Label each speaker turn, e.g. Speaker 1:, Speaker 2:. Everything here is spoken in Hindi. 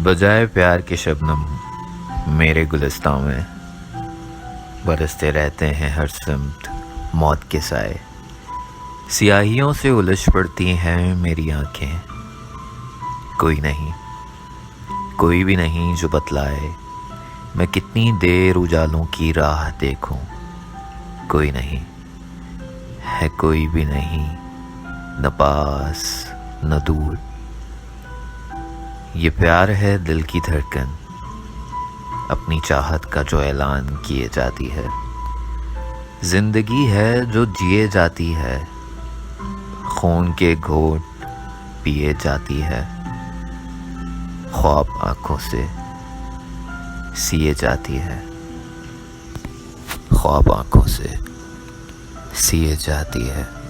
Speaker 1: बजाए प्यार के शबनम मेरे गुलिस्तां में बरसते रहते हैं हर सिमत मौत के साए। सियाहियों से उलझ पड़ती हैं मेरी आंखें। कोई भी नहीं जो बतलाए मैं कितनी देर उजालों की राह देखूं। कोई नहीं है, कोई भी नहीं, न पास न दूर। ये प्यार है दिल की धड़कन अपनी चाहत का जो ऐलान किए जाती है। जिंदगी है जो जिए जाती है, खून के घोट पिए जाती है, ख्वाब आंखों से सिए जाती है, ख्वाब आंखों से सिए जाती है।